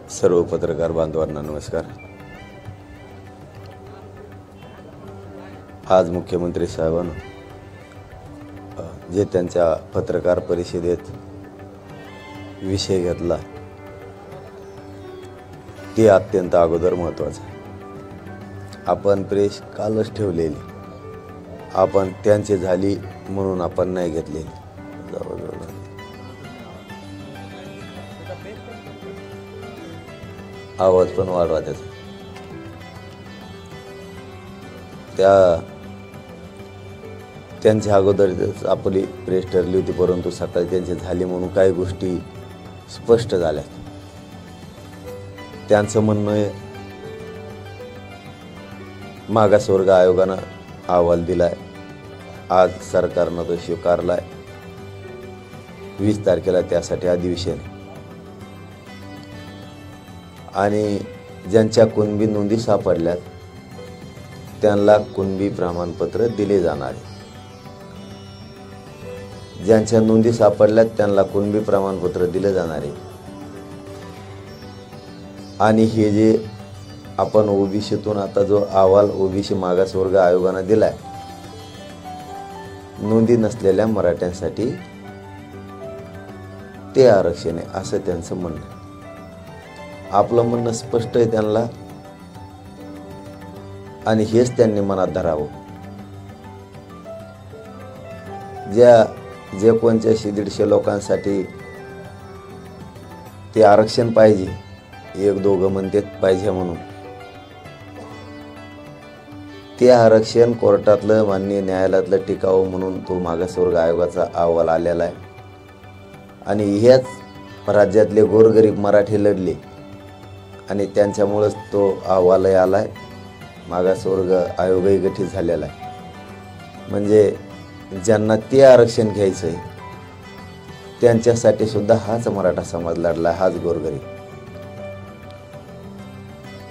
सर्व पत्रकार बांधवांना नमस्कार। आज मुख्यमंत्री साहेबांनी जे त्यांच्या पत्रकार परिषदेत विषय घेतला ते अत्यंत अगोदर महत्त्वाचं आहे। आपण प्रेस कालच ठेवलेली, आपण त्यांची झाली म्हणून आपण नाही घेतलेली। आवाज पण वाढवा त्याचा। त्यांच्या अगोदर आपली प्रेस ठरली होती, परंतु सकाळी त्यांची झाली म्हणून काही गोष्टी स्पष्ट झाल्या। त्यांचं म्हणणं आहे मागासवर्ग आयोगानं अहवाल दिलाय, आज सरकारनं तो स्वीकारलाय, 20 तारखेला त्यासाठी अधिवेशन आणि ज्यांच्या कुणबी नोंदी सापडल्यात त्यांना कुणबी प्रमाणपत्र दिले जाणार आहे। ज्यांच्या नोंदी सापडल्यात त्यांना कुणबी प्रमाणपत्र दिले जाणार आहे। आणि हे जे आपण ओबीसीतून आता जो अहवाल ओबीसी मागासवर्ग आयोगानं दिलाय, नोंदी नसलेल्या मराठ्यांसाठी ते आरक्षण आहे असं त्यांचं म्हणणं आहे। आपलं म्हणणं स्पष्ट आहे त्यांना, आणि हेच त्यांनी मनात धरावं। जे कोणच्या 150 लोकांसाठी ते आरक्षण पाहिजे, 1-2 म्हणतात पाहिजे म्हणून, ते आरक्षण कोर्टातलं माननीय न्यायालयातलं टिकावं म्हणून तो मागासवर्ग आयोगाचा अहवाल आलेला आहे। आणि ह्याच राज्यातले गोरगरीब मराठी लढले आणि त्यांच्यामुळेच तो अहवालही आलाय, मागासवर्ग आयोगही गठीत झालेला आहे। म्हणजे ज्यांना ते आरक्षण घ्यायचं आहे त्यांच्यासाठी सुद्धा हाच मराठा समाज लढला, हाच गोरगरीब।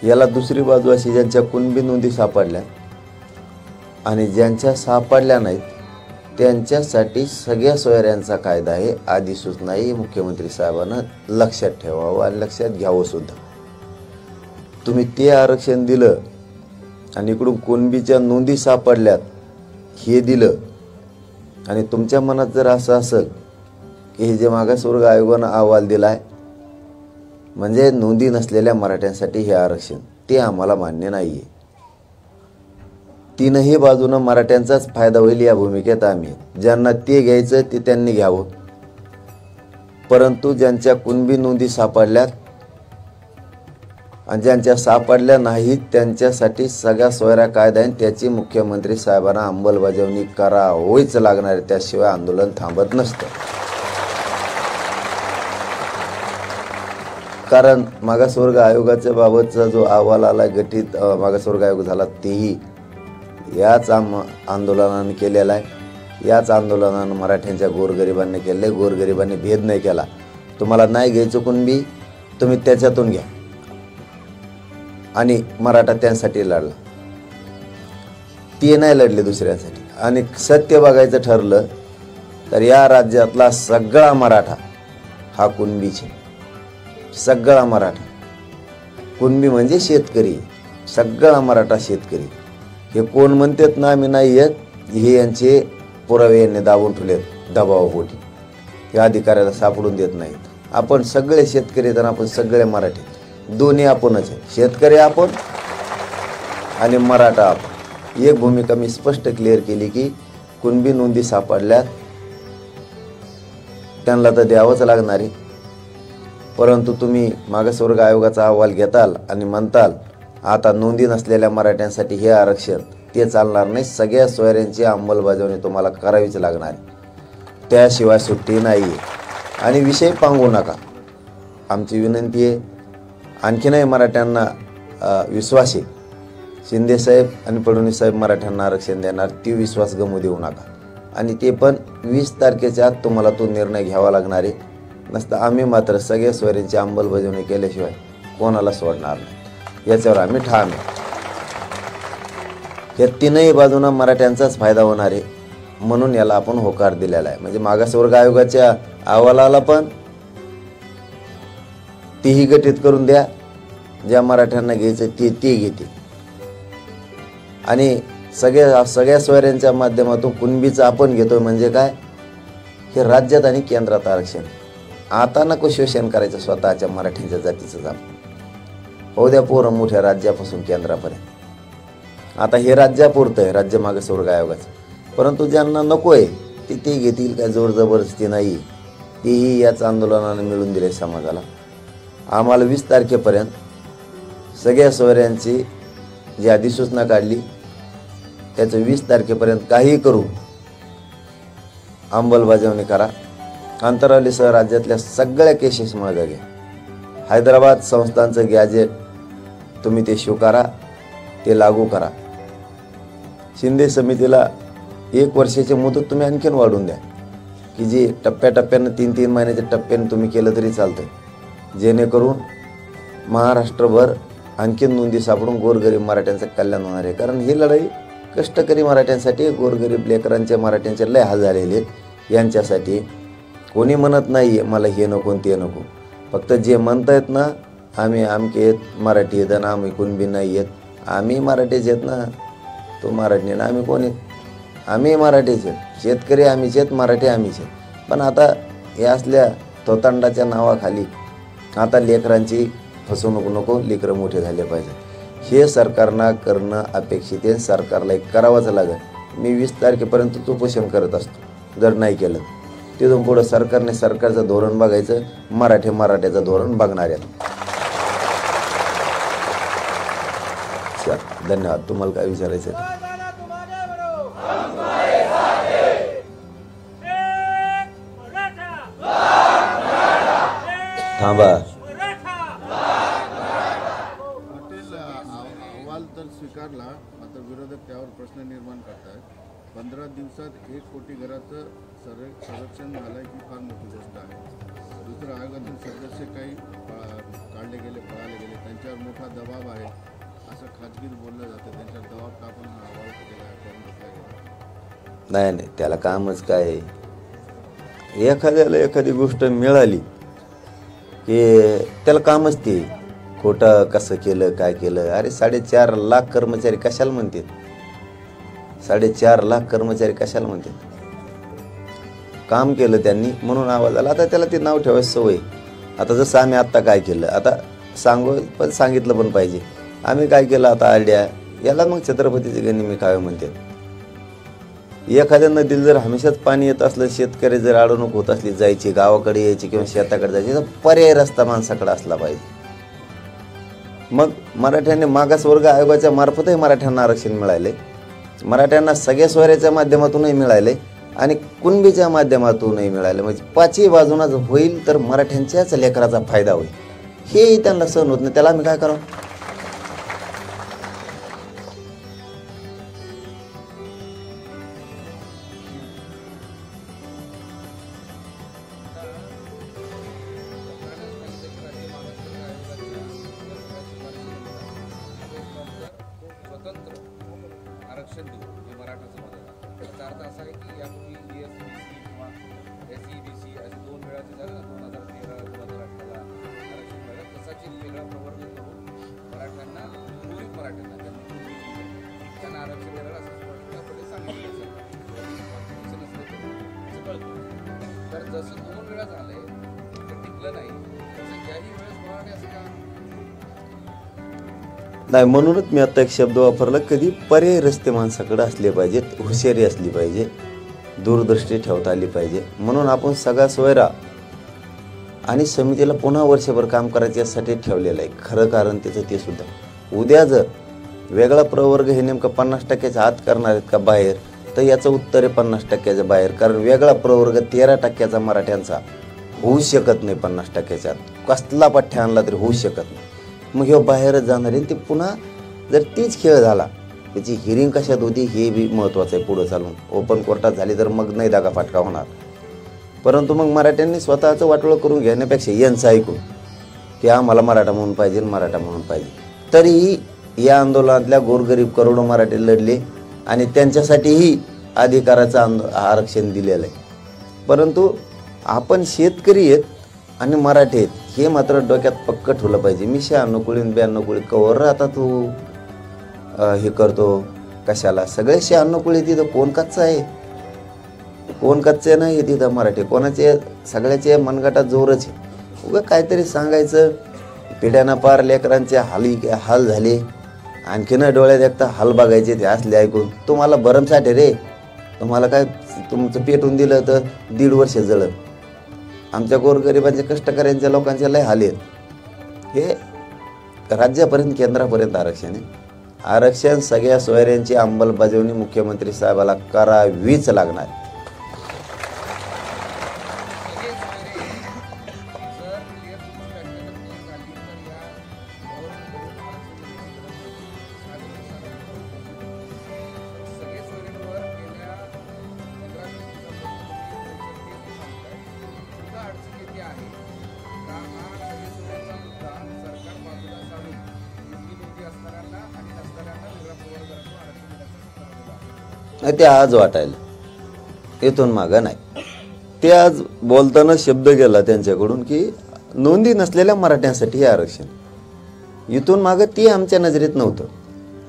याला दुसरी बाजू अशी, ज्यांच्या कुणबी नोंदी सापडल्या आणि ज्यांच्या सापडल्या नाहीत त्यांच्यासाठी सगळ्या सोयऱ्यांचा कायदा आहे, अधिसूचनाही मुख्यमंत्री साहेबांना लक्षात ठेवावं आणि लक्षात घ्यावं सुद्धा। तुम्ही ते आरक्षण दिलं आणि इकडून कुणबीच्या नोंदी सापडल्यात हे दिलं, आणि तुमच्या मनात जर असं असेल की हे जे मागासवर्ग आयोगानं अहवाल दिलाय म्हणजे नोंदी नसलेल्या मराठ्यांसाठी हे आरक्षण, ते आम्हाला मान्य नाहीये। तीनही बाजूनं मराठ्यांचाच फायदा होईल या भूमिकेत आम्ही, ज्यांना ते घ्यायचं ते त्यांनी घ्यावं, परंतु ज्यांच्या कुणबी नोंदी सापडल्यात आणि ज्यांच्या सापडल्या नाहीत त्यांच्यासाठी सगळ्या सोयरा कायदा आहे, त्याची मुख्यमंत्री साहेबांना अंमलबजावणी करावीच लागणार आहे, त्याशिवाय आंदोलन थांबत नसतं। कारण मागासवर्ग आयोगाच्या बाबतचा जो अहवाल आला गठीत मागासवर्ग आयोग झाला, तेही याच आंदोलनाने केलेला आहे। याच आंदोलनानं मराठ्यांच्या गोरगरिबांनी केले, गोरगरिबांनी भेद नाही केला। तुम्हाला नाही घ्यायचं कुणबी, तुम्ही त्याच्यातून घ्या, आणि मराठा त्यांसाठी लढला, ते नाही लढले दुसऱ्यांसाठी। आणि सत्य बघायचं ठरलं तर या राज्यातला सगळा मराठा हा कुणबीचे, सगळा मराठा। कुणबी म्हणजे शेतकरी, सगळा मराठा शेतकरी। हे कोण म्हणतात ना आम्ही नाही येत, हे यांचे पुरावे यांनी दाबून ठेवलेत दबावापोटी, हे अधिकाऱ्याला सापडून देत नाहीत। आपण सगळे शेतकरी तर आपण सगळे मराठी, दोन्ही आपणच आहे, शेतकरी आपण आणि मराठा आपण। एक भूमिका मी स्पष्ट क्लिअर केली की कुणबी नोंदी सापडल्यात त्यांना तर द्यावंच लागणार आहे, परंतु तुम्ही मागासवर्ग आयोगाचा अहवाल घेताल आणि म्हणताल आता नोंदी नसलेल्या मराठ्यांसाठी हे आरक्षण, ते चालणार नाही। सगळ्या सोयऱ्यांची अंमलबजावणी तुम्हाला करावीच लागणार आहे, त्याशिवाय सुट्टी नाही आहे। आणि विषय पांगू नका, आमची विनंती आहे। आणखीनही मराठ्यांना विश्वास आहे, शिंदेसाहेब आणि फडणवीस साहेब मराठ्यांना आरक्षण देणार, ती विश्वास गमू देऊ नका। आणि ते पण 20 तारखेच्या आत तुम्हाला तो निर्णय घ्यावा लागणार आहे, नसता आम्ही मात्र सगळ्या सोयऱ्यांची अंमलबजावणी केल्याशिवाय कोणाला सोडणार नाही, याच्यावर आम्ही ठाम आहे। या तीनही बाजूंना मराठ्यांचाच फायदा होणार आहे, म्हणून याला आपण होकार दिलेला आहे। म्हणजे मागासवर्ग आयोगाच्या अहवालाला पण तेही गठीत करून द्या, ज्या मराठ्यांना घ्यायचं ते घेते. आणि सगळ्या सोयऱ्यांच्या माध्यमातून कुणबीचं आपण घेतोय म्हणजे काय, हे राज्यात आणि केंद्रात आरक्षण. आता नको शोषण करायचं स्वतःच्या मराठ्यांच्या जातीचं जाण. होऊ द्या पोरं मोठ्या राज्यापासून केंद्रापर्यंत. आता हे राज्यापुरतं आहे, राज्य मागासवर्ग आयोगाचं. परंतु ज्यांना नको आहे ते घेतील, काय जोर जबरदस्ती नाही. तेही याच आंदोलनाने मिळून दिले समाजाला. आम्हाला 20 तारखेपर्यंत सगळ्या सोयऱ्यांची जी अधिसूचना काढली त्याचं 20 तारखेपर्यंत काही करू अंमलबजावणी करा. अंतरावलीसह राज्यातल्या सगळ्या केसेस मागे घ्या. हैदराबाद संस्थांचं गॅजेट तुम्ही ते स्वीकारा, ते लागू करा. शिंदे समितीला 1 वर्षाची मुदत तुम्ही आणखीन वाढवून द्या, की जी टप्प्याटप्प्यानं 3-3 महिन्याच्या टप्प्याने तुम्ही केलं तरी चालतं, जेणेकरून महाराष्ट्रभर आणखीन नोंदी सापडून गोरगरीब मराठ्यांचं कल्याण होणार आहे. कारण ही लढाई कष्टकरी मराठ्यांसाठी, गोरगरीब लेकरांच्या मराठ्यांचे लय हाल झालेले आहेत यांच्यासाठी. कोणी म्हणत नाही मला हे नको ते नको. फक्त जे म्हणतायत ना, आम्ही आमके आहेत, मराठी आहेत आणि आम्ही कुणबी नाही आहेत. आम्ही मराठीच आहेत ना, तो मराठी ना, आम्ही कोण आहेत? आम्ही मराठीच आहेत. शेतकरी आम्हीच आहेत, मराठी आम्हीच आहेत. पण आता या असल्या तोतांडाच्या नावाखाली आता लेकरांची फसवणूक नको, लेकरं मोठे झाले पाहिजे. हे सरकारनं करणं अपेक्षित आहे. सरकारला एक करावंच लागेल. मी 20 तारखेपर्यंत उपोषण करत असतो. जर नाही केलं तिथून पुढं सरकारने सरकारचं धोरण बघायचं, मराठ्याचं धोरण बघणार आहेत. धन्यवाद. तुम्हाला काय विचारायचं आहे? थांबा. अहवाल तर स्वीकारला, मात्र विरोधक त्यावर प्रश्न निर्माण करतात. 15 दिवसात 1 कोटी घराचं संरक्षण झालं ही फार मोठी गोष्ट आहे. दुसरं, आयोगातील सदस्य काही काढले गेले, पळाले गेले, त्यांच्यावर मोठा दबाव आहे असं खाजगीत बोललं जातं. त्यांच्यावर दबाव टाकून हा अहवाल केला नाही, त्याला कामच काय आहे. एखाद्याला एखादी गोष्ट मिळाली की त्याला कामच ते खोटं कसं केलं, काय केलं. अरे 4.5 लाख कर्मचारी कशाला म्हणतात? 4.5 लाख कर्मचारी कशाला म्हणतात? काम केलं त्यांनी म्हणून आवाज आला. आता त्याला ते नाव ठेवायचं सवय. आता जसं आम्ही आत्ता काय केलं, आता सांगितलं पण पाहिजे. आम्ही काय केलं आता आयडिया, याला मग छत्रपतीचे गणी मी खावे म्हणतात. एखाद्या नदीला जर हमेशाच पाणी येत असलं, शेतकरी जर अडवणूक होत असली, जायची गावाकडे यायची किंवा शेताकडे जायची, तर पर्याय रस्ता माणसाकडे असला पाहिजे. मग मराठ्यांनी मागासवर्ग आयोगाच्या मार्फतही मराठ्यांना आरक्षण मिळाले, मराठ्यांना सगळ्या सोयऱ्याच्या माध्यमातूनही मिळाले आणि कुणबीच्या माध्यमातूनही मिळाले. म्हणजे 5ही बाजूनं होईल तर मराठ्यांच्याच लेकराचा फायदा होईल. हेही त्यांना सहन होत नाही. त्याला आम्ही काय करावं? स्वतंत्र आरक्षण देऊ हे मराठाचं मत आहे. त्याचा अर्थ असा आहे की यापूर्वी ESBC किंवा SEBC असे 2 वेळाचे झाले ना, 2013 2018ला आरक्षण मिळालं. तसाच एक वेगळा प्रवर्ग करून मराठ्यांना, पूर्वी मराठ्यांना त्यांना आरक्षण मिळालं असं स्पष्टपणे सांगितलं तर जसं 2 वेळा झालंय ते टिकलं नाही, तसं ज्याही वेळेस मराठी असं का नाही. म्हणूनच मी आता एक शब्द वापरला, कधी पर्यायी रस्ते माणसाकडे असले पाहिजेत, हुशारी असली पाहिजे, दूरदृष्टी ठेवता आली पाहिजे. म्हणून आपण सगळा सोयरा आणि समितीला पुन्हा वर्षभर काम करायचं यासाठी ठेवलेलं आहे. खरं कारण त्याचं ते सुद्धा, उद्या जर वेगळा प्रवर्ग हे नेमकं 50% आत करणार आहेत का बाहेर, तर याचं उत्तर आहे 50% बाहेर. कारण वेगळा प्रवर्ग 13% मराठ्यांचा होऊ शकत नाही. 50% आत कसला पठ्ठ्या आणला तरी होऊ शकत नाही. मग हे बाहेरच जाणार आहे. ते पुन्हा जर तीच खेळ झाला, त्याची हिअरिंग कशात होती हे बी महत्त्वाचं आहे. पुढं चालून ओपन कोर्टात झाली तर मग नाही दागा फाटका होणार. परंतु मग मराठ्यांनी स्वतःचं वाटोळं करून घेण्यापेक्षा यांचं ऐकून की आम्हाला मराठा म्हणून पाहिजे, मराठा म्हणून पाहिजे, तरीही या आंदोलनातल्या गोरगरीब करोडो मराठी लढले आणि त्यांच्यासाठीही अधिकाराचं आरक्षण दिलेलं आहे. परंतु आपण शेतकरी आहेत आणि मराठी आहेत हे मात्र डोक्यात पक्क ठेवलं पाहिजे. मी 96 कुळी 92 कुळी कवर आता तू हे करतो कशाला? सगळे 96 कुळी तिथं कोण कच्चं आहे? कोण कच्चे नाही तिथं मराठी कोणाचे सगळ्याचे मनगटात जोरच आहे. उगा काहीतरी सांगायचं. पिढ्यानं पार लेकरांचे हाल झाले. आणखीन डोळ्यात एकटा हाल बघायचे ते असले ऐकून. तुम्हाला भरमसाठ आहे रे. तुम्हाला काय तुमचं पेटून दिलं तर 1.5 वर्ष जळत. आमच्या गोरगरिबांचे कष्टकऱ्यांच्या लोकांचे लय हाल आहेत. हे राज्यापर्यंत केंद्रापर्यंत आरक्षण आहे. आरक्षण सगळ्या सोयऱ्यांची अंमलबजावणी मुख्यमंत्री साहेबाला करावीच लागणार. ते आज वाटायला इथून मागं नाही. ते आज बोलताना शब्द गेला त्यांच्याकडून की नोंदी नसलेल्या मराठ्यांसाठी हे आरक्षण. इथून मागं ते आमच्या नजरेत नव्हतं.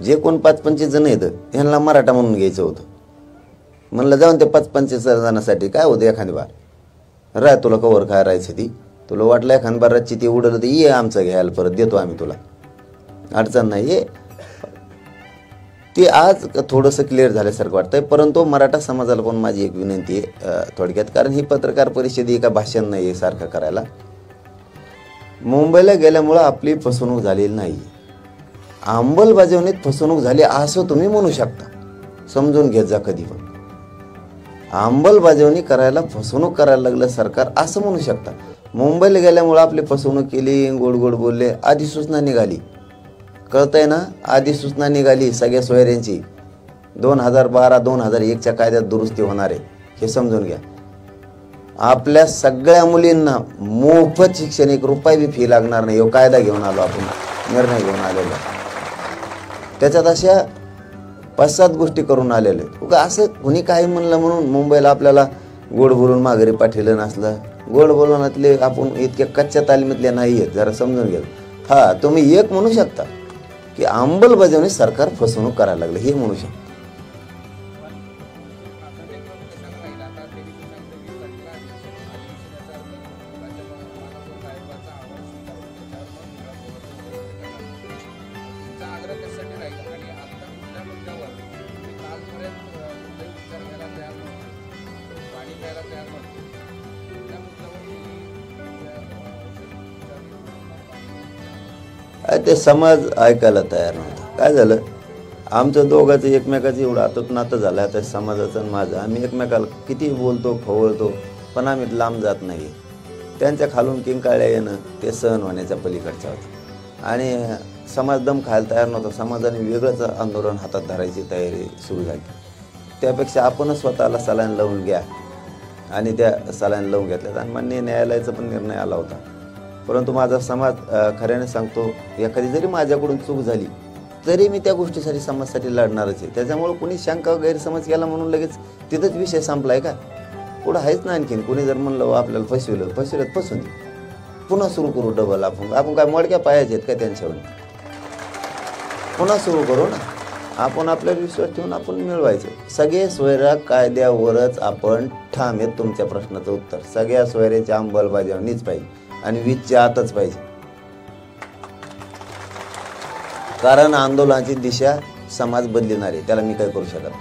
जे कोण 5-25 जण येतं ह्यांना मराठा म्हणून घ्यायचं होतं. म्हणलं जाऊन ते 5-25 जणांसाठी काय होतं एखादी बार राय तुला कवर काय राहायचं ती. तुला वाटलं एखादी बार रातची ती उडलं तर ये आमचं घ्यायला परत देतो आम्ही तुला. अडचण नाही. हे ते आज थोडंसं क्लिअर झाल्यासारखं वाटतंय. परंतु मराठा समाजाला पण माझी एक विनंती आहे थोडक्यात. कारण ही पत्रकार परिषद का भाषण नाही आहे सारखं करायला. मुंबईला गेल्यामुळं आपली फसवणूक झालेली नाही. अंमलबजावणीत फसवणूक झाली असं तुम्ही म्हणू शकता. समजून घेत जा कधी पण. अंमलबजावणी करायला फसवणूक करायला लागलं सरकार असं म्हणू शकता. मुंबईला गेल्यामुळं आपली फसवणूक केली गोड गोड बोलले. अधिसूचना निघाली कळतंय ना. अधिसूचना निघाली सगळ्या सोयऱ्यांची 2012-2001च्या कायद्यात दुरुस्ती होणार आहे हे समजून घ्या. आपल्या सगळ्या मुलींना मोफत शिक्षण 1 रुपया बी फी लागणार नाही. कायदा घेऊन आलो आपण निर्णय घेऊन आलेला. त्याच्यात अशा 5-7 गोष्टी करून आलेले. उगा असं कुणी काही म्हणलं म्हणून मुंबईला आपल्याला गोड बोलून माघारी पाठवलं नसलं. गोड बोलवण्यातले आपण इतक्या कच्च्या तालमीतले नाही आहेत जरा समजून घ्या. हा तुम्ही एक म्हणू शकता की अंमलबजावणी सरकार फसवणूक करायला लागलं हे म्हणू शकतो. ते समाज ऐकायला तयार नव्हता. काय झालं आमचं दोघांचं एकमेकाचं एवढं आतत नातं झालं आता समाजाचं आणि माझं. आम्ही एकमेकाला किती बोलतो खवळतो पण आम्ही लांब जात नाही. त्यांच्या खालून किंकाळ्या येणं ते सहन होण्याच्या पलीकडचं होतं. आणि समाज दम खायला तयार नव्हता. समाजाने वेगळंच आंदोलन हातात धरायची तयारी सुरू झाली. त्यापेक्षा आपणच स्वतःला सलाईन लावून घ्या आणि त्या सलाईन लावून घेतल्यात. आणि माननीय न्यायालयाचा पण निर्णय आला होता. परंतु माझा समाज खऱ्याने सांगतो एखादी जरी माझ्याकडून चूक झाली तरी मी त्या गोष्टीसाठी समाजासाठी लढणारच आहे. त्याच्यामुळे कुणी शंका गैरसमज केला म्हणून लगेच तिथंच विषय संपलाय का? पुढं आहेच ना आणखीन. कुणी जर म्हणलं आपल्याला फसवलं फसून दे पुन्हा सुरू करू डबल. आपण काय मोडक्या पायाचे आहेत का त्यांच्यावर? पुन्हा सुरू करू ना. आपण आपल्याला विश्वास ठेवून आपण मिळवायचं. सगळे सोयरा कायद्यावरच आपण ठाम आहेत. तुमच्या प्रश्नाचं उत्तर सगळ्या सोयऱ्याची अंमलबजावणीच पाहिजे आणि 20च्या आतच पाहिजे. कारण आंदोलनाची दिशा समाज बदलणार आहे. त्याला मी काय करू शकत.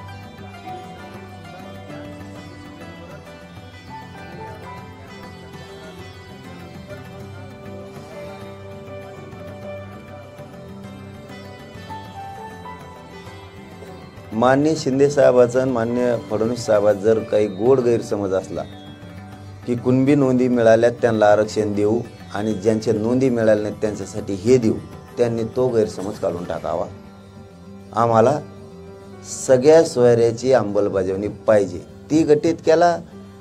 माननीय शिंदे साहेबाचा आणि माननीय फडणवीस साहेबाचा जर काही गोड गैरसमज असला की कुणबी नोंदी मिळाल्यात त्यांना आरक्षण देऊ आणि ज्यांच्या नोंदी मिळाल्या नाहीत त्यांच्यासाठी हे देऊ, त्यांनी तो गैरसमज काढून टाकावा. आम्हाला सगळ्या सोयऱ्याची अंमलबजावणी पाहिजे. ती गठीत केला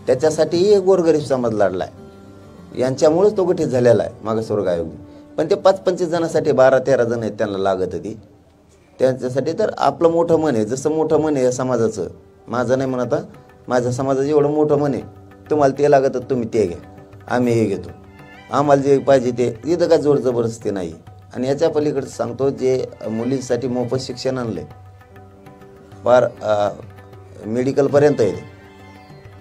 त्याच्यासाठीही गोरगरीब समाज लढला आहे. यांच्यामुळेच तो गठीत झालेला आहे मागासवर्ग आयोग. पण ते 5-25 जणांसाठी 12-13 जण आहेत त्यांना लागत होती. त्यांच्यासाठी तर आपलं मोठं मन आहे. जसं मोठं मन आहे समाजाचं, माझं नाही म्हणता, माझ्या समाजाचं एवढं मोठं मन आहे. तुम्हाला ते लागत तुम्ही ते घ्या, आम्ही हे घेतो. आम्हाला जे पाहिजे ते इथं काय जोर जबरदस्ती नाही. आणि याच्या पलीकडे सांगतो, जे मुलींसाठी मोफत शिक्षण आणलं फार मेडिकलपर्यंत आहे,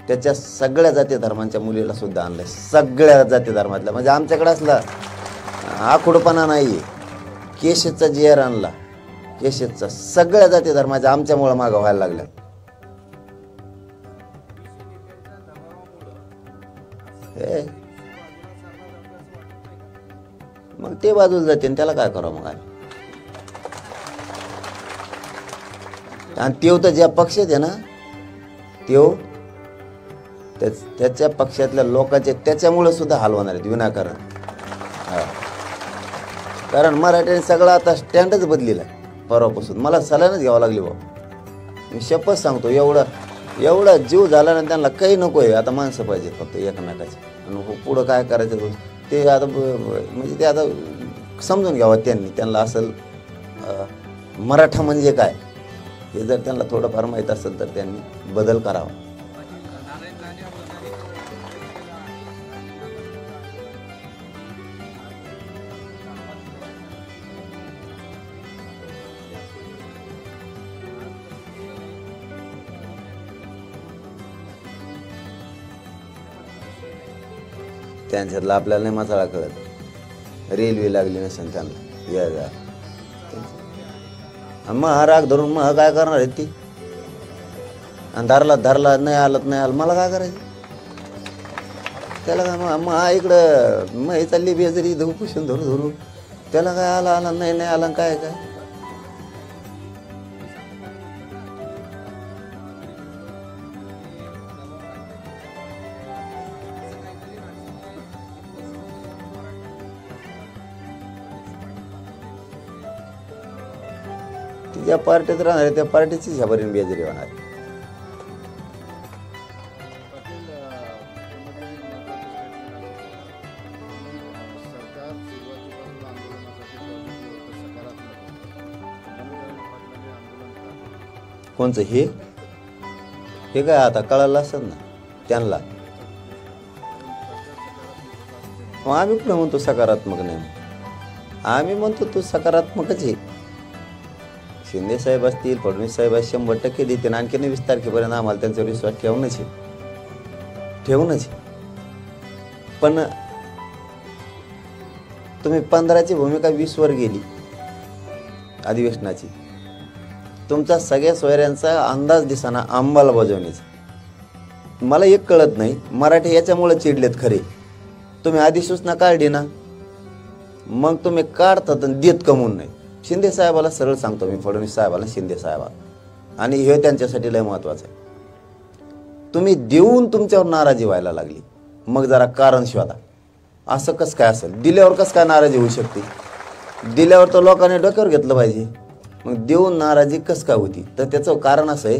त्याच्या सगळ्या जाती धर्मांच्या मुलीला सुद्धा आणलं, सगळ्या जाती धर्मातल्या. म्हणजे आमच्याकडे असला आखुडपणा नाही आहे. केशेचा JR आणला, केशेचा सगळ्या जाती धर्माच्या आमच्यामुळं मागं व्हायला लागल्या. हे मग ते बाजूला जाते आणि त्याला काय करावं मग आम्ही. आणि तेव तर ज्या पक्षात आहे ना, तेव त्याच्या पक्षातल्या लोकांचे त्याच्यामुळे सुद्धा हाल होणार आहेत विनाकारण. कारण मराठीने सगळा आता स्टँडच बदलेला आहे परवापासून. मला सलानच घ्यावं लागली बाबा, मी शपथ सांगतो. एवढा जीव झाला ना त्यांना काही नको आहे. आता माणसं पाहिजेत फक्त एकमेकाचे. आणि पुढं काय करायचं ते आता म्हणजे ते आता समजून घ्यावं त्यांना असेल मराठा म्हणजे काय हे जर त्यांना थोडंफार माहीत असेल तर त्यांनी बदल करावा. त्यांच्यातला आपल्याला नाही मसाळा कळत. रेल्वे लागली नसेल त्यांना या मग हा राग धरून मग काय करणार आहे ती. आणि धरला नाही आलं मला काय करायचं त्याला. काय मग हा इकडं मग हे चालली बेजरी धुपुसून धरू त्याला काय आला नाही आला काय ज्या पार्टीत राहणार आहे त्या पार्टीचीच ह्यावरील बेजरी होणार. सरकार सुरुवातीपासून आंदोलनासाठी आंदोलन कोणचं हे काय आता कळालं असेल ना त्यांना. मग आम्ही कुठं म्हणतो सकारात्मक नाही, आम्ही म्हणतो तू सकारात्मकच आहे. शिंदे साहेब असतील, फडणवीस साहेब 100% देतील. आणखीन 20 तारखेपर्यंत आम्हाला त्यांच्यावर विश्वास ठेवूनच. पण तुम्ही 15ची भूमिका 20 वर गेली अधिवेशनाची. तुमचा सगळ्या सोयऱ्यांचा अंदाज दिसाना अंमलबजावणीचा. मला एक कळत नाही, मराठी याच्यामुळे चिडलेत खरे. तुम्ही अधिसूचना काढली ना, मग तुम्ही काढतात आणि देत कमवून नाही. शिंदे साहेबाला सरळ सांगतो मी, फडणवीस साहेबाला, शिंदे साहेबाला, आणि हे त्यांच्यासाठी लय महत्वाचं आहे. तुम्ही देऊन तुमच्यावर नाराजी व्हायला लागली, मग जरा कारण शोधा. असं कसं काय असेल? दिल्यावर कसं काय नाराजी होऊ शकते? दिल्यावर तर लोकांनी डोक्यावर घेतलं पाहिजे. मग देऊन नाराजी कसं काय होती? तर त्याचं कारण असं आहे,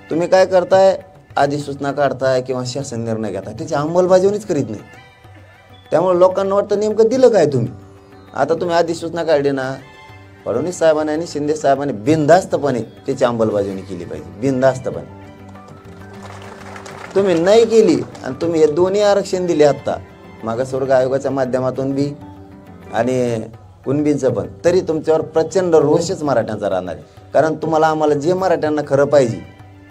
तुम्ही काय करताय, अधिसूचना काढताय किंवा शासन निर्णय घेताय, त्याची अंमलबजावणीच करीत नाही. त्यामुळे लोकांना वाटतं नेमकं दिलं काय तुम्ही. आता तुम्ही अधिसूचना काढली ना, फडणवीस साहेबांनी आणि शिंदे साहेबांनी बिनधास्तपणे त्याची अंमलबजावणी केली पाहिजे. बिनधास्तपणे तुम्ही नाही केली आणि तुम्ही हे दोन्ही आरक्षण दिले आत्ता, मागासवर्ग आयोगाच्या माध्यमातून बी आणि कुणबींचं पण, तरी तुमच्यावर प्रचंड रोषच मराठ्यांचा राहणार आहे. कारण तुम्हाला आम्हाला जे मराठ्यांना खरं पाहिजे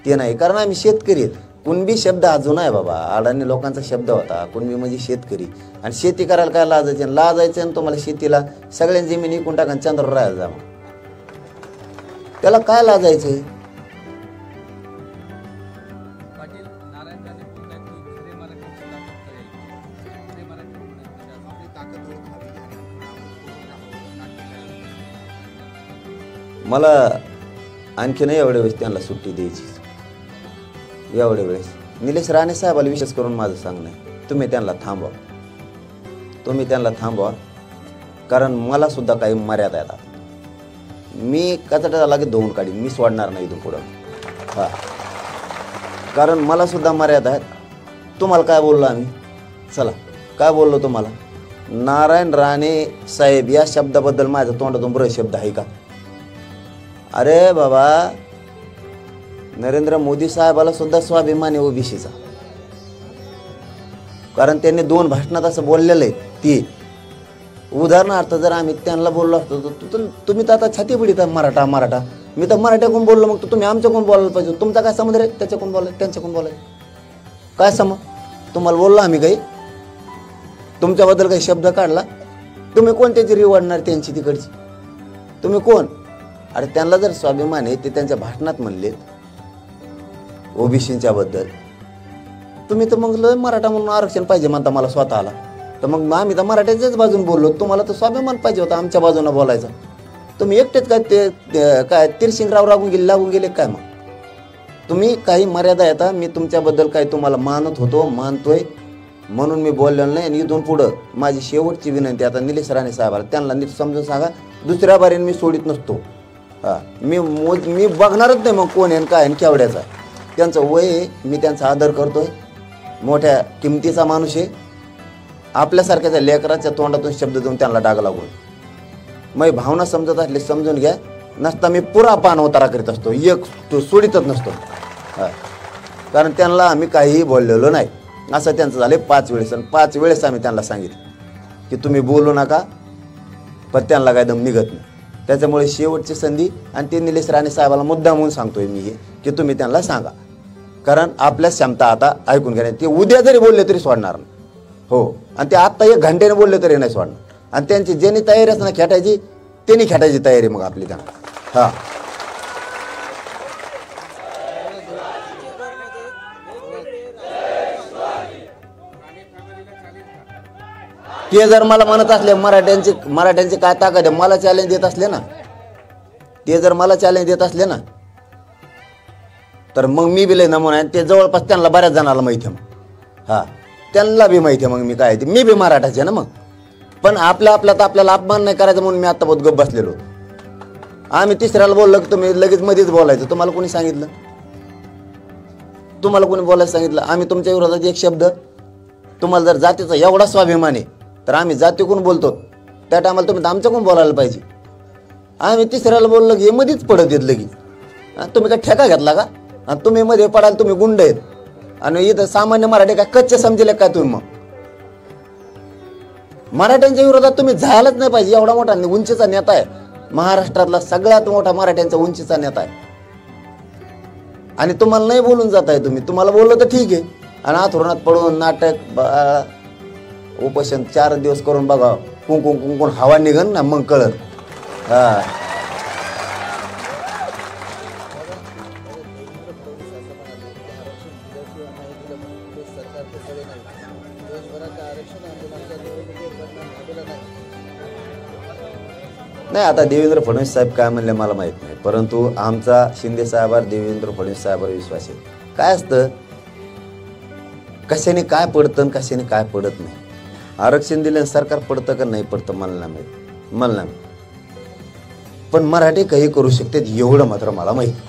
ते नाही. कारण आम्ही शेतकरी आहेत. कुणबी शब्द हा जुना आहे बाबा, अडाणी लोकांचा शब्द होता. कुणबी म्हणजे शेतकरी. आणि शेती करायला काय लाजायचं आणि तुम्हाला शेतीला सगळ्या जमिनी विकून टाका चंद्रावर राहायला जा. त्याला काय लाजायचंय? मला आणखीनही एवढ्या वेळेस त्यांना सुट्टी द्यायची. एवढ्या वेळेस निलेश राणे साहेबाला विशेष करून माझं सांगणं आहे, तुम्ही त्यांना थांबवा. कारण मला सुद्धा काही मर्यादा येतात. मी कचड्याला लागेल धुवून काढीन, मी सोडणार नाही इथून पुढं. हां, कारण मला सुद्धा मर्यादा आहेत. तुम्हाला काय बोललो आम्ही? चला, काय बोललो तुम्हाला? नारायण राणे साहेब या शब्दाबद्दल माझ्या तोंडातून बरं शब्द आहे का? अरे बाबा, नरेंद्र मोदी साहेबाला सुद्धा स्वाभिमान आहे ओबीसीचा. कारण त्यांनी 2 भाषणात असं बोललेलं आहे. ती उदाहरणार्थ जर आम्ही त्यांना बोललो असतो तर तुम्ही तर आता छाती पिढीत मराठा मराठा, मी तर मराठ्याकडून बोललो, मग तुम्ही आमच्याकडून बोलायला पाहिजे. तुमचा काय संबंध रे त्याच्याकडून बोलाय त्यांच्याकडून बोलाय? काय समज? तुम्हाला बोललो आम्ही काही? तुमच्याबद्दल काही शब्द काढला? तुम्ही कोण त्याची रिवाडणार त्यांची तिकडची? तुम्ही कोण? अरे त्यांना जर स्वाभिमान आहे, ते त्यांच्या भाषणात म्हणलेत ओबीसीच्या बद्दल, तुम्ही तर मग मराठा म्हणून आरक्षण पाहिजे म्हणता मला स्वतःला, तर मग आम्ही तर मराठ्याच्याच बाजून बोललो. तुम्हाला तर स्वाभिमान पाहिजे होता आमच्या बाजूनं बोलायचा. तुम्ही एकटेच काय ते काय तिरशिंगराव लागून गेले काय? मग तुम्ही काही मर्यादा येता. मी तुमच्याबद्दल काही तुम्हाला मानतोय म्हणून मी बोललेलो नाही. आणि इथून पुढं माझी शेवटची विनंती आता निलेश राणे साहेबाला, त्यांना नीट समजून सांगा, दुसऱ्या बारीने मी सोडित नसतो. मी बघणारच नाही मग कोण आहे काय केवढ्याचा. त्यांचं वय आहे, मी त्यांचा आदर करतोय, मोठ्या किमतीचा माणूस आहे. आपल्यासारख्याच्या लेकराच्या तोंडातून शब्द देऊन त्यांना डाग लागून मग भावना समजत असले समजून घ्या. नसता मी पुरा पान उतारा करीत असतो, एक तो सोडितच नसतो. कारण त्यांना आम्ही काहीही बोललेलो नाही. असं त्यांचं झालं 5 वेळेस, आणि 5 वेळेस आम्ही त्यांना सांगितलं की तुम्ही बोलू नका, पण त्यांना काय दम निघत नाही. त्याच्यामुळे शेवटची संधी, आणि ते निलेश राणे साहेबाला मुद्दा म्हणून सांगतोय मी हे, की तुम्ही त्यांना सांगा. कारण आपल्या क्षमता आता ऐकून घ्या. ते उद्या जरी बोलले तरी सोडणार नाही. हो, आणि ते आत्ता 1 घंट्याने बोलले तरी नाही सोडणार. आणि त्यांची ज्यांनी तयारी असते ना खेटायची, त्यांनी खेटायची तयारी मग आपली त्यांना. हां, ते जर मला म्हणत असले मराठ्यांचे काय ताकद आहे, मला चॅलेंज देत असले ना, ते जर मला चॅलेंज देत असले ना, तर मग मी बी लय नमुना आहे. ते जवळपास त्यांना बऱ्याच जणाला माहिती आहे. मग हां, त्यांना बी माहिती आहे मग मी काय ते. मी बी मराठाचे ना मग. पण आपल्याला अपमान नाही करायचा म्हणून मी आता बहुत गप्प बसलेलो. आम्ही तिसऱ्याला बोललो की तुम्ही लगेच मध्येच बोलायचं. तुम्हाला कोणी सांगितलं? तुम्हाला कोणी बोलायला सांगितलं? आम्ही तुमच्या विरोधात एक शब्द, तुम्हाला जर जातीचा एवढा स्वाभिमान आहे तर आम्ही जातीकडून बोलतो, त्या टायमाला तुम्ही आमच्याकडून बोलायला पाहिजे. आम्ही तिसऱ्याला बोललो की हे मध्येच पडत येत लगी. तुम्ही काय ठेका घेतला का? आणि तुम्ही मध्ये पडाल, तुम्ही गुंड आहेत. आणि इथं सामान्य मराठी काय कच्चे समजले काय तुम्ही? मग मराठ्यांच्या विरोधात तुम्ही झालंच नाही पाहिजे. एवढा मोठा उंचीचा नेता आहे, महाराष्ट्रातला सगळ्यात मोठा मराठ्यांचा उंचीचा नेता आहे, आणि तुम्हाला नाही बोलून जात आहे. तुम्हाला बोललं तर ठीक आहे. आणि आथरुणात पडून नाटक उपोषण 4 दिवस करून बघा, कुंकुण हवा निघन ना, मग कळत. हा, नाही, आता देवेंद्र फडणवीस साहेब काय म्हणले मला माहित नाही, परंतु आमचा शिंदे साहेबांवर देवेंद्र फडणवीस साहेबांवर विश्वास आहे. काय असतं, कशाने काय पडतं कशाने काय पडत नाही. आरक्षण दिलं सरकार पडतं का नाही पडतं मला नाही, पण मराठी काही करू शकते एवढं मात्र मला माहिती.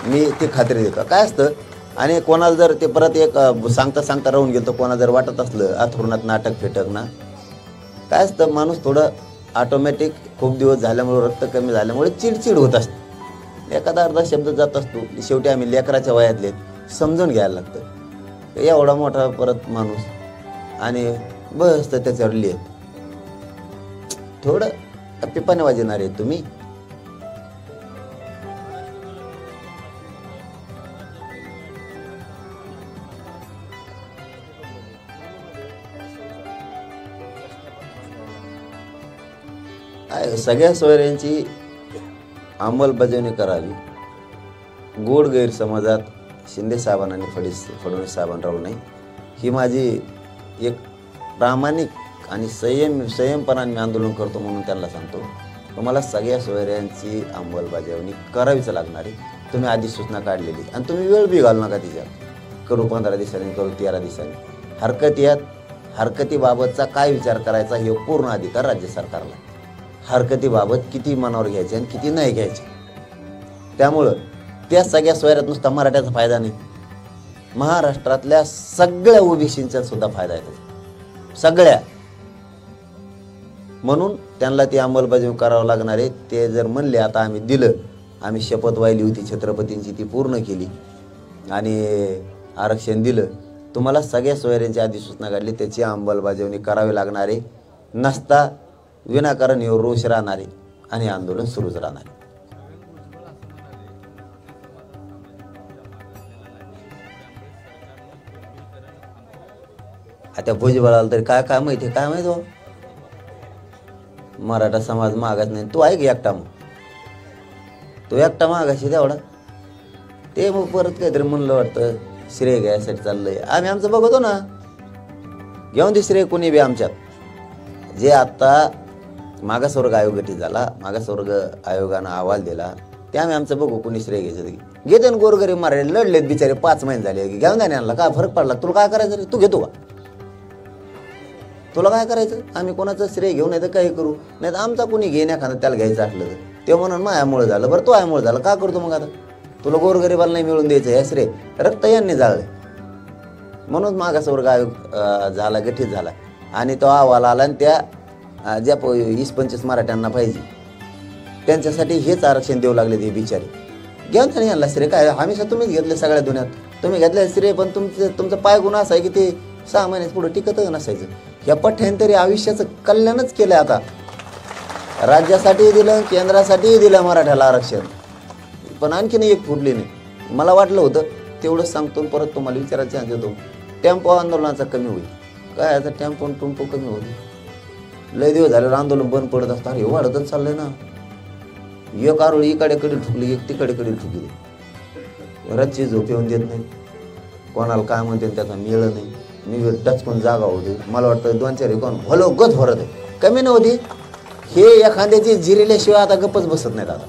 मी ते खात्री देतो. काय असतं, आणि कोणाला जर ते परत एक सांगता राहून गेलं, कोणाला जर वाटत असलं अथरुणात नाटक फेटक ना, काय असतं, माणूस थोडं ऑटोमॅटिक खूप दिवस झाल्यामुळे, रक्त कमी झाल्यामुळे चिडचिड होत असते. एखादा अर्धा शब्द जात असतो. शेवटी आम्ही लेकराच्या वयातले, समजून घ्यायला लागतं. एवढा मोठा परत माणूस आणि बस तर त्याच्यावर लिहित थोडं पिपाने वाजणार आहे तुम्ही. सगळ्या सोयऱ्यांची अंमलबजावणी करावी. गोड गैरसमजात शिंदे साहेबांना आणि फडणवीस साहेबांना राहू नये, ही माझी एक प्रामाणिक आणि संयमपणाने मी आंदोलन करतो म्हणून त्यांना सांगतो. तुम्हाला सगळ्या सोयऱ्यांची अंमलबजावणी करावीच लागणार आहे. तुम्ही आधी सूचना काढलेली, आणि तुम्ही वेळ बी घालू नका तिच्यात. करू 15 दिवसांनी, करू 13 दिवसांनी. हरकतीबाबतचा काय विचार करायचा हे पूर्ण अधिकार राज्य सरकारला. हरकतीबाबत किती मनावर घ्यायचे आणि किती नाही घ्यायचे, त्यामुळं त्या सगळ्या सोयऱ्यात नुसता मराठ्याचा फायदा नाही, महाराष्ट्रातल्या सगळ्या ओबीसींचा सुद्धा फायदा आहे, सगळ्या. म्हणून त्यांना ती अंमलबजावणी करावं लागणार आहे. ते जर म्हणले आता आम्ही दिलं, आम्ही शपथ वाहिली होती छत्रपतींची ती पूर्ण केली आणि आरक्षण दिलं, तुम्हाला सगळ्या सोयऱ्यांची अधिसूचना काढली, त्याची अंमलबजावणी करावी लागणार आहे. नसता विनाकारण हे रोष राहणारे आणि आंदोलन सुरूच राहणार आहे. आता भुजबळाला तरी काय काय माहिती आहे, काय माहिती हो. मराठा समाज मागास नाही. तू आहे की एकटा, मग तू एकटा मागाशी तेवढा. ते मग परत काहीतरी म्हणलं वाटतं श्रेय घ्यायसाठी चाललंय. आम्ही आमचं बघतो ना, घेऊन दे श्रेय कोणी बी आमच्यात. जे आत्ता मागासवर्ग आयोग गठीत झाला, मागासवर्ग आयोगानं अहवाल दिला, ते आम्ही आमचं बघू कोणी श्रेय घ्यायचं. घेते ना गोरगरीब मारायला लढलेत बिचारे 5 महिने झाले, घेऊन द्या आणला. काय फरक पडला? तुला काय करायचं रे? तू घेतो का? तुला काय करायचं? आम्ही कोणाचं श्रेय घेऊ नाही तर काही करू, नाही तर आमचा कोणी घेण्या एखादं त्याला घ्यायचं असलं तर ते म्हणून मायामुळे झालं. बरं तो आयामुळे झालं, का करतो मग आता? तुला गोरगरिबाला नाही मिळून द्यायचं हे श्रेय? रक्त यांनी जाळलं म्हणून मागासवर्ग आयोग झाला, गठीत झाला. आणि तो अहवाल आला आणि त्या ज्या 20-25 मराठ्यांना पाहिजे त्यांच्यासाठी हेच आरक्षण देऊ लागले ते बिचारे. घेऊन त्याने आणला श्रेय. काय हमेशा तुम्हीच घेतले सगळ्या दुनियात, तुम्ही घेतले श्रेय. पण तुमचा पाय गुण असा आहे की ते 6 महिन्यात पुढे टिकतच नसायचं. या पठ्यांतरी आयुष्याचं कल्याणच केलंय. आता राज्यासाठीही दिलं, केंद्रासाठीही दिलं मराठ्याला आरक्षण, पण आणखीन एक फुटली नाही. मला वाटलं होतं तेवढंच सांगतो, परत तुम्हाला विचारायचं चान्स देतो. टेम्पो आंदोलनाचा कमी होईल काय? आता टेम्पो कमी होईल. लय दिवस झाल्यावर आंदोलन बंद पडत असतं. अरे वाढतच चाललंय ना. एक आरोळी इकडे ठुकली, एक तिकडे ठुकली. रातची झोप येऊन देत नाही, कोणाला काय म्हणते त्याचा मेळ नाही. मी टचकून जागा होती. मला वाटतं 2-4 कोण भलोगत भरत आहे, कमी नव्हती. हे एखाद्याची जिरेल्याशिवाय आता गप्पच बसत नाहीत. आता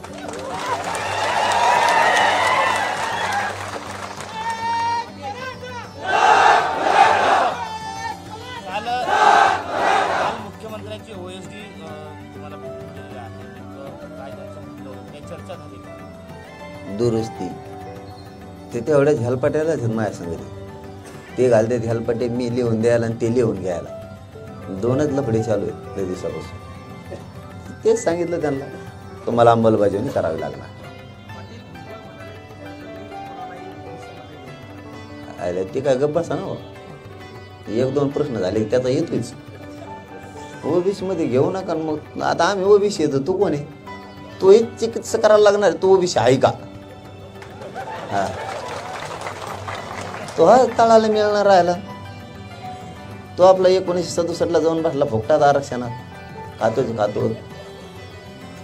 मुख्यमंत्र्यांची OSD तुम्हाला भेटलेली आहे, काय त्यांचं म्हटलं होतं, काही चर्चा झाली का? दुरुस्ती ते तेवढ्याच हेलपाट्याला माझ्या सांगितलं. ते घालते हेलपाटे मी लिहून द्यायला आणि ते लिहून घ्यायला. 2च लफडे चालू आहेत त्या दिवसापासून. तेच सांगितलं त्यांना, तुम्हाला अंमलबजावणी करावी लागणार. अरे ते काय गप्प बसा ना. 1-2 प्रश्न झाले त्याचा येतोच. ओबीसी मध्ये घेऊ नका. मग आता आम्ही ओबीसी येतो, तू कोण आहे? तू हे चिकित्सा करायला लागणार. तू ओबीसी आहे का? हा, तो हा तळाला मिळणार राहिला. तो आपला 1967ला जाऊन बसला फुकटात आरक्षणात, खातो.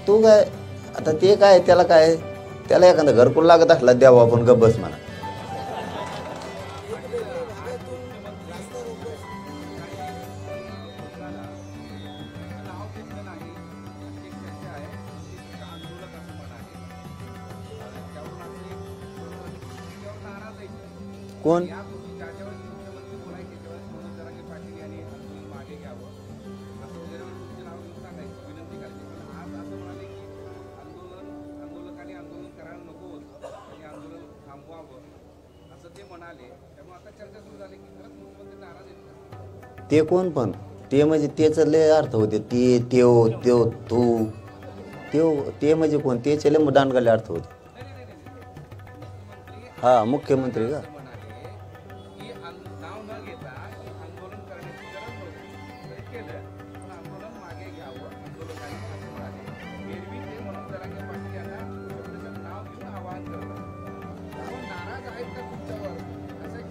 तू काय आता? ते काय त्याला काय? त्याला एखादा घरकुल लागत असला द्यावं आपण, गब्बस म्हणा. कोण? ते कोण? पण ते म्हणजे तेच लय अर्थ होते. ते म्हणजे कोण? ते चले मग दांडगाले अर्थ होते. हा, मुख्यमंत्री का?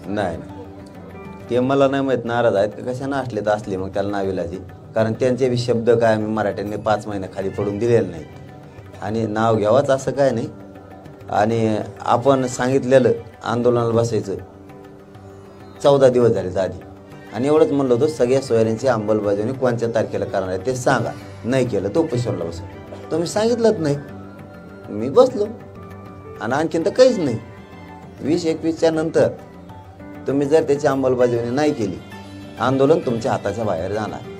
नाही, ते मला नाही माहीत नाराज आहेत का कशानं असले तर असले, मग त्याला नाविलाजी. कारण त्यांचे बी शब्द काय आम्ही मराठ्यांनी 5 महिने खाली पडून दिलेले नाहीत. आणि नाव घ्यावंच असं काय नाही. आणि आपण सांगितलेलं आंदोलनाला बसायचं 14 दिवस झाले आधी. आणि एवढंच म्हणलं होतं सगळ्या सोयऱ्यांची अंमलबजावणी कोणत्या तारखेला करणार आहे ते सांगा. नाही केलं तो उपोषणाला बसा. तुम्ही सांगितलंच नाही, मी बसलो. आणि आणखीन तर काहीच नाही. 20-21च्या नंतर तुम्ही जर त्याची अंमलबजावणी नाही केली, आंदोलन तुमच्या हाताच्या बाहेर जाणार.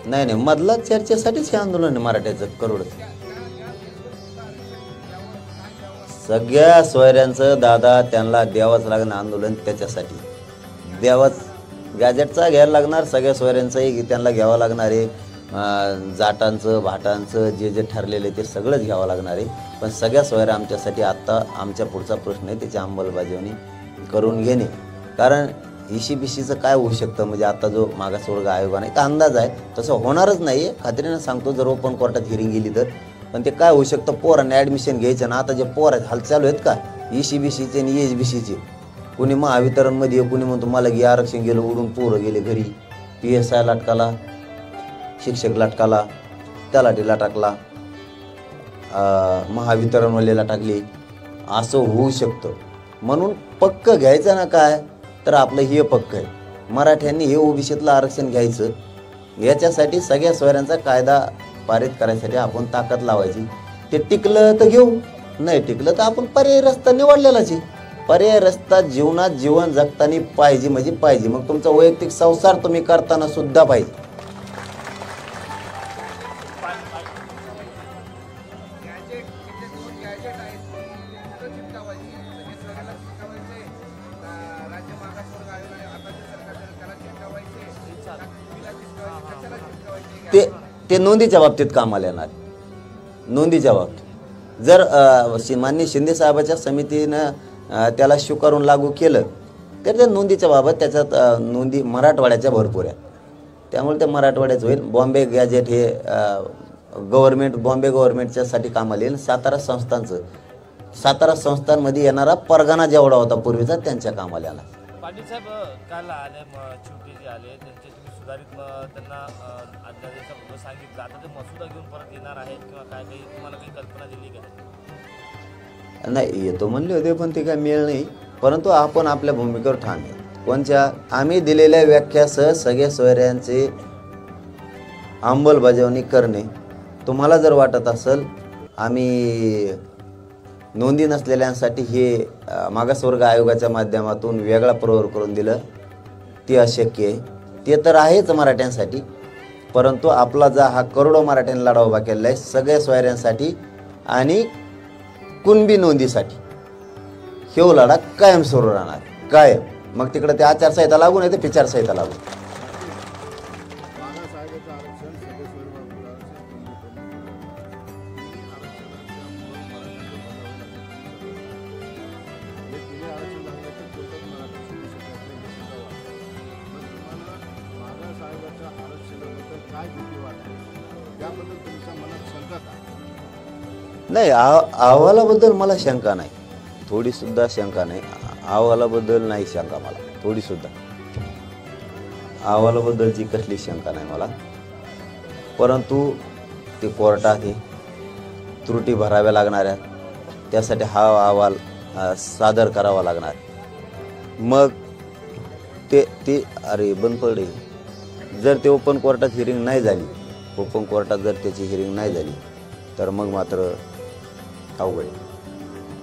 नाही नाही, मधला चर्चेसाठीच हे आंदोलन आहे मराठ्याचं करोड. सगळ्या सोयऱ्यांचं दादा त्यांना द्यावंच लागणार आंदोलन, त्याच्यासाठी द्यावंच. गॅजेटचा घ्यायला लागणार, सगळ्या सोयऱ्यांचंही त्यांना घ्यावं लागणार आहे. जाटांचं भाटांचं जे जे ठरलेलं आहे ते सगळंच घ्यावं लागणार आहे. पण सगळ्या सोयऱ्या आमच्यासाठी आत्ता आमच्या पुढचा प्रश्न आहे त्याची अंमलबजावणी करून घेणे. कारण ईशीबीसीचं काय होऊ शकतं, म्हणजे आता जो मागासवर्ग आयोगाने एक अंदाज आहे, तसं होणारच नाही आहे खात्रीनं सांगतो. जर ओपन कोर्टात हिअरिंग गेली तर पण ते काय होऊ शकतं, पोरांनी ॲडमिशन घ्यायचं ना. आता जे पोर आहेत हाल चालू आहेत का ईशीबीसीचे आणि EHBCचे, कुणी महावितरणमध्ये कुणी म्हणतो मला घे आरक्षण, गेलं उडून पोरं गेले घरी. PSI लाटकाला, शिक्षक लाटकाला, तलाठीला टाकला, महावितरणवाल्याला टाकली. असं होऊ शकतं. म्हणून पक्क घ्यायचं ना काय तर आपलं हे पक्क आहे, मराठ्यांनी हे ओबीसीतलं आरक्षण घ्यायचं. याच्यासाठी सगळ्या सोयऱ्यांचा कायदा पारित करायसाठी आपण ताकद लावायची. ते टिकलं तर घेऊ, नाही टिकलं तर आपण पर्यायी रस्ता निवडलेलाच आहे. पर्यायी रस्ता जीवनात जीवन जगताना पाहिजे म्हणजे पाहिजे. मग तुमचा वैयक्तिक संसार तुम्ही करताना सुद्धा पाहिजे. ते नोंदीच्या बाबतीत कामाला येणार. नोंदीच्या बाबतीत जर माननीय शिंदे साहेबाच्या समितीनं त्याला स्वीकारून लागू केलं तर त्या नोंदीच्या बाबत त्याच्यात नोंदी मराठवाड्याच्या भरपूर आहे. त्यामुळे ते मराठवाड्याचं होईल. बॉम्बे गॅजेट हे बॉम्बे गव्हर्नमेंटच्यासाठी कामाला येईल. सातारा संस्थांमध्ये येणारा परगाना जेवढा होता पूर्वीचा त्यांच्या कामाला आला. पाटील साहेब काल आले शेवटी जे आले त्यांचे तुम्ही सुधारित त्यांना अध्यादेशाबद्दल सांगितलं, आता ते मसुदा घेऊन परत येणार आहेत किंवा काय काही तुम्हाला काही कल्पना दिली का? नाही येतो म्हणले होते पण ते काय मिळेल नाही. परंतु आपण आपल्या भूमिकेवर ठाम आहे. कोणत्या आम्ही दिलेल्या व्याख्यासह सगळ्या सोयऱ्यांचे अंमलबजावणी करणे. तुम्हाला जर वाटत असेल आम्ही नोंदी नसलेल्यांसाठी हे मागासवर्ग आयोगाच्या माध्यमातून वेगळा प्रवर करून दिलं, ते अशक्य आहे. ते तर आहेच मराठ्यांसाठी, परंतु आपला जा हा करोडो मराठ्यांनी लढा उभा केलेला आहे सगळ्या सोयऱ्यांसाठी आणि कुणबी नोंदीसाठी. हे लढा कायम सुरू राहणार कायम. मग तिकडे ते आचारसंहिता लागू नाही ते विचारसंहिता लागू. मागासवर्गाचं आरक्षण सगळे सोयीबाबत आरक्षण लागलं तर कोणतंच मराठी शिकू शकत नाही हे सुद्धा वाटतं. पण तुम्हाला मागासवर्गाच्या आरक्षणाबद्दल काय भीती वाटते, त्याबद्दल तुमच्या मनात शंका का? नाही अहवालाबद्दल मला शंका नाही, थोडीसुद्धा शंका नाही. अहवालाबद्दल नाही शंका मला थोडीसुद्धा. अहवालाबद्दलची कसली शंका नाही मला. परंतु ते कोर्टात हे त्रुटी भराव्या लागणाऱ्या, त्यासाठी हा अहवाल सादर करावा लागणार. मग ते अरे बंद पडे. जर ते ओपन कोर्टात हिअरिंग नाही झाली, ओपन कोर्टात जर त्याची हिअरिंग नाही झाली तर मग मात्र अवघड आहे.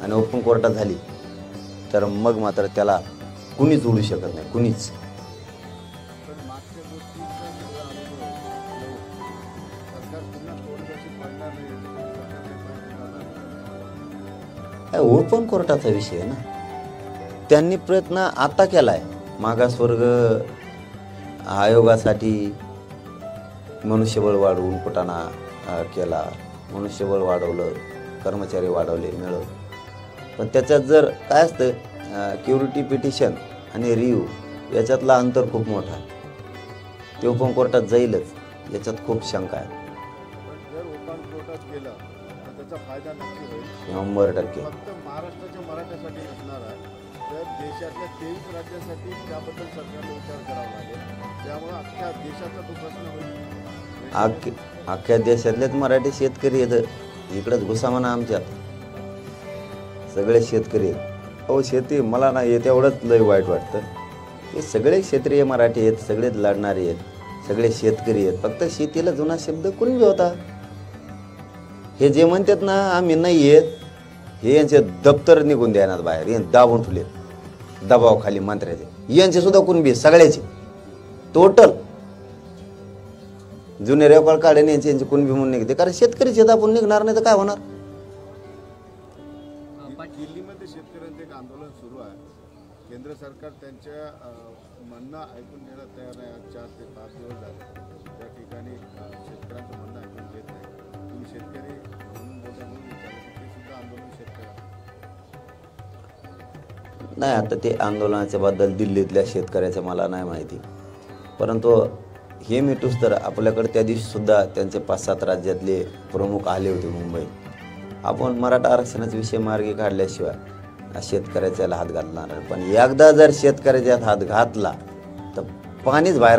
आणि ओपन कोर्टात झाली तर मग मात्र त्याला कुणीच उडू शकत नाही, कुणीच. पण मागच्या गोष्टीचा सगळा अनुभव सरकार पुन्हा तोडगाशी पडणार नाही याची सरकारने प्रयत्न करणार. ओपन कोर्टाचा विषय आहे ना. त्यांनी प्रयत्न आता केला आहे. मागासवर्ग आयोगासाठी मनुष्यबळ वाढवून कुटाणा केला, मनुष्यबळ वाढवलं, कर्मचारी वाढवले मिळव. पण त्याच्यात जर काय असतं क्युरिटी पिटिशन आणि रिव्ह्यू याच्यातला अंतर खूप मोठा आहे. ते ओपन कोर्टात जाईलच याच्यात खूप शंका आहे. पण जर ओपन कोर्टात गेलं तर त्याचा फायदा नक्की होईल. 100% फक्त महाराष्ट्राच्या मराठ्यासाठी नसणार आहे, तर देशातल्या 23 राज्यासाठी त्याबद्दल सरकारने विचार करावा लागेल. त्यामुळे अख्ख्या देशाचा तो प्रश्न होईल. अख्ख्या देशातलेच मराठी शेतकरी आहेत. इकडंच घुसा म्हणा आमच्यात सगळे शेतकरी आहेत. अहो शेती मला ना येत एवढंच लय वाईट वाटतं. हे सगळे क्षेत्रीय मराठी आहेत, सगळेच लढणारे आहेत, सगळे शेतकरी आहेत. फक्त शेतीला जुना शब्द कुणबी होता. हे जे म्हणतात ना आम्ही नाही येत, हे यांचे दप्तर निघून द्यायनात बाहेर, हे दाबून ठेवले दबावाखाली मंत्र्याचे. यांचे सुद्धा कुणबी सगळ्याचे टोटल. जुने रेकॉर्ड काढणे यांचे कुणबी म्हणून निघते, कारण शेतकरीच आहेत आपण, निघणार नाही तर काय होणार. दिल्लीमध्ये शेतकऱ्यांचं एक आंदोलन सुरू आहे. केंद्र सरकार त्यांच्या म्हणणं ऐकून घेण्यात तयार नाही. आज 4 ते 5 दिवस झाले त्या ठिकाणी शेतकऱ्यांचं म्हणणं ऐकून घेत नाही. तुम्ही शेतकरी म्हणून बोलता म्हणून विचारलं की ते सुद्धा आंदोलन शेतकऱ्यांचं नाही, आता ते आंदोलनाच्या बद्दल दिल्लीतल्या शेतकऱ्याचं मला नाही माहिती, परंतु हे मिठूस तर आपल्याकडे त्या दिवशी सुद्धा त्यांचे 5-7 राज्यातले प्रमुख आले होते मुंबईत. आपण मराठा आरक्षणाचा विषय मार्गी काढल्याशिवाय शेतकऱ्याच्याला हात घालणार, पण एकदा जर शेतकऱ्याच्या हात घातला तर पाणीच बाहेर